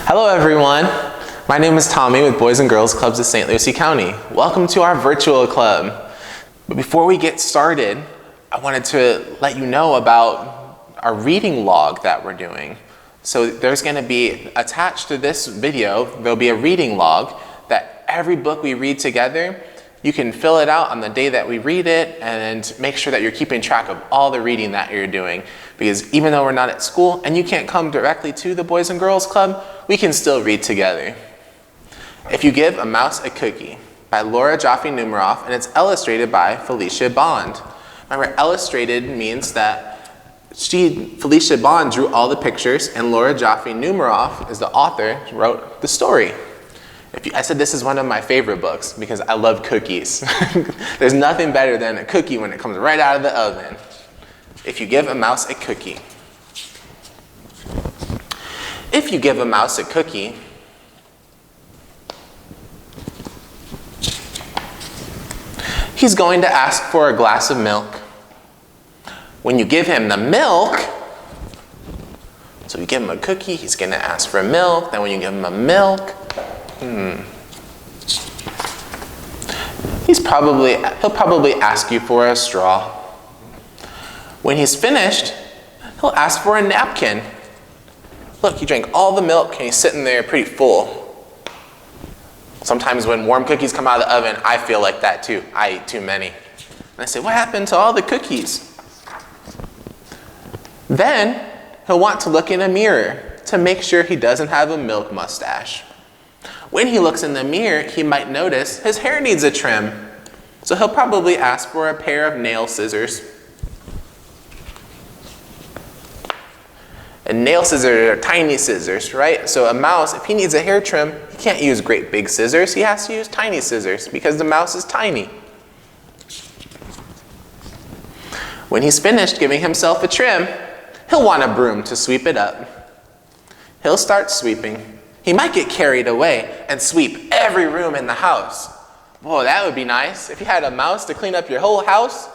Hello everyone, my name is Tommy with Boys and Girls Clubs of St. Lucie County. Welcome to our virtual club. But before we get started, I wanted to let you know about our reading log that we're doing. So there's going to be attached to this video, there'll be a reading log that every book we read together, you can fill it out on the day that we read it and make sure that you're keeping track of all the reading that you're doing. Because even though we're not at school and you can't come directly to the Boys and Girls Club, we can still read together. If You Give a Mouse a Cookie by Laura Jaffe Numeroff, and it's illustrated by Felicia Bond. Remember, illustrated means that Felicia Bond drew all the pictures and Laura Jaffe Numeroff is the author who wrote the story. I said this is one of my favorite books because I love cookies. There's nothing better than a cookie when it comes right out of the oven. If you give a mouse a cookie. If you give a mouse a cookie, he's going to ask for a glass of milk. When you give him the milk, so you give him a cookie, he's going to ask for milk. Then when you give him a milk, he'll probably ask you for a straw. When he's finished, he'll ask for a napkin. Look, he drank all the milk and he's sitting there pretty full. Sometimes when warm cookies come out of the oven, I feel like that too. I eat too many. And I say, what happened to all the cookies? Then he'll want to look in a mirror to make sure he doesn't have a milk mustache. When he looks in the mirror, he might notice his hair needs a trim. So he'll probably ask for a pair of nail scissors. And nail scissors are tiny scissors, right? So a mouse, if he needs a hair trim, he can't use great big scissors. He has to use tiny scissors because the mouse is tiny. When he's finished giving himself a trim, he'll want a broom to sweep it up. He'll start sweeping. He might get carried away and sweep every room in the house. Whoa, that would be nice. If you had a mouse to clean up your whole house.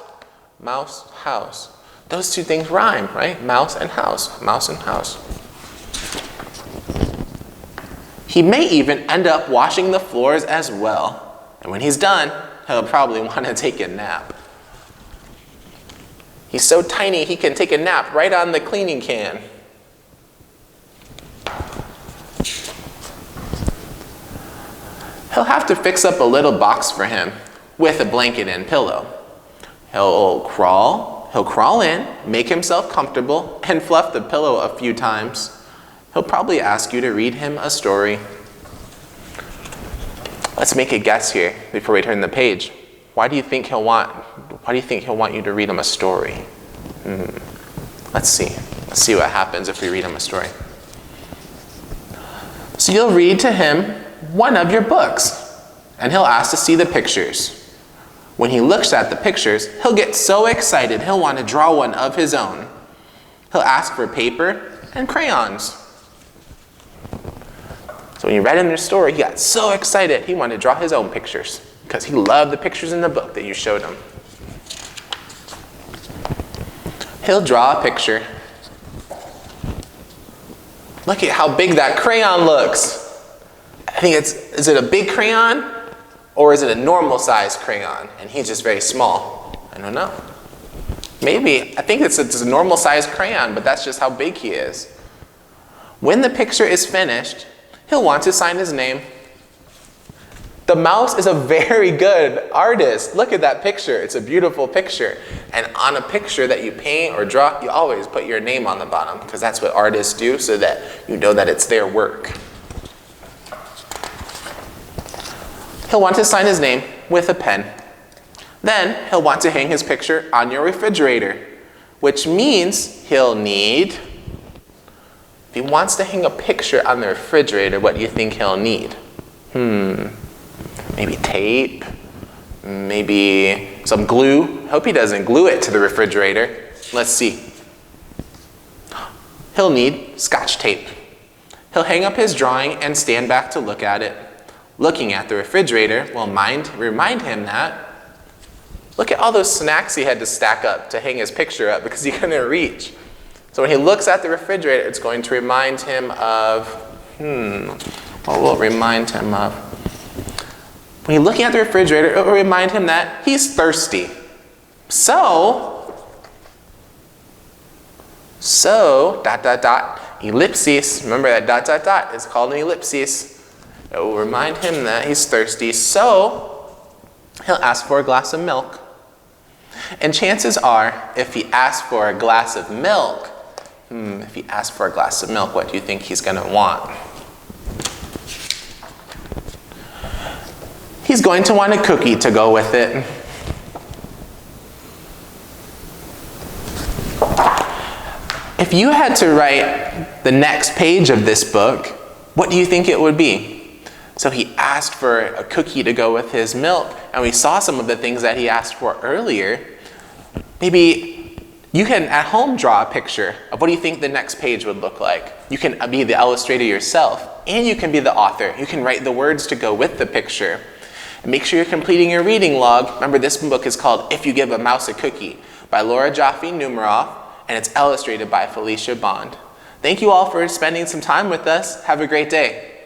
Mouse, house. Those two things rhyme, right? Mouse and house. Mouse and house. He may even end up washing the floors as well. And when he's done, he'll probably want to take a nap. He's so tiny he can take a nap right on the cleaning can. He'll have to fix up a little box for him with a blanket and pillow. He'll crawl in, make himself comfortable, and fluff the pillow a few times. He'll probably ask you to read him a story. Let's make a guess here before we turn the page. Why do you think he'll want you to read him a story? Let's see. Let's see what happens if we read him a story. So you'll read to him one of your books, and he'll ask to see the pictures. When he looks at the pictures, he'll get so excited he'll want to draw one of his own. He'll ask for paper and crayons. So when you read him your story, he got so excited he wanted to draw his own pictures because he loved the pictures in the book that you showed him. He'll draw a picture. Look at how big that crayon looks. I think is it a big crayon or is it a normal size crayon? And he's just very small. I don't know. Maybe, I think it's a normal size crayon, but that's just how big he is. When the picture is finished, he'll want to sign his name. The mouse is a very good artist. Look at that picture. It's a beautiful picture. And on a picture that you paint or draw, you always put your name on the bottom because that's what artists do so that you know that it's their work. He'll want to sign his name with a pen. Then he'll want to hang his picture on your refrigerator, which means he'll need, if he wants to hang a picture on the refrigerator, what do you think he'll need? Maybe tape, maybe some glue. Hope he doesn't glue it to the refrigerator. Let's see. He'll need Scotch tape. He'll hang up his drawing and stand back to look at it. Looking at the refrigerator will remind him that, look at all those snacks he had to stack up to hang his picture up because he couldn't reach. So when he looks at the refrigerator, it's going to remind him of What will it remind him of? When you're looking at the refrigerator, it will remind him that he's thirsty. So, ellipsis. Remember that ... is called an ellipsis. It will remind him that he's thirsty. So, he'll ask for a glass of milk. And chances are, if he asks for a glass of milk, what do you think he's going to want? He's going to want a cookie to go with it. If you had to write the next page of this book, what do you think it would be? So he asked for a cookie to go with his milk, and we saw some of the things that he asked for earlier. Maybe you can at home draw a picture of what do you think the next page would look like. You can be the illustrator yourself, and you can be the author. You can write the words to go with the picture. And make sure you're completing your reading log. Remember, this book is called If You Give a Mouse a Cookie by Laura Jaffe Numeroff, and it's illustrated by Felicia Bond. Thank you all for spending some time with us. Have a great day.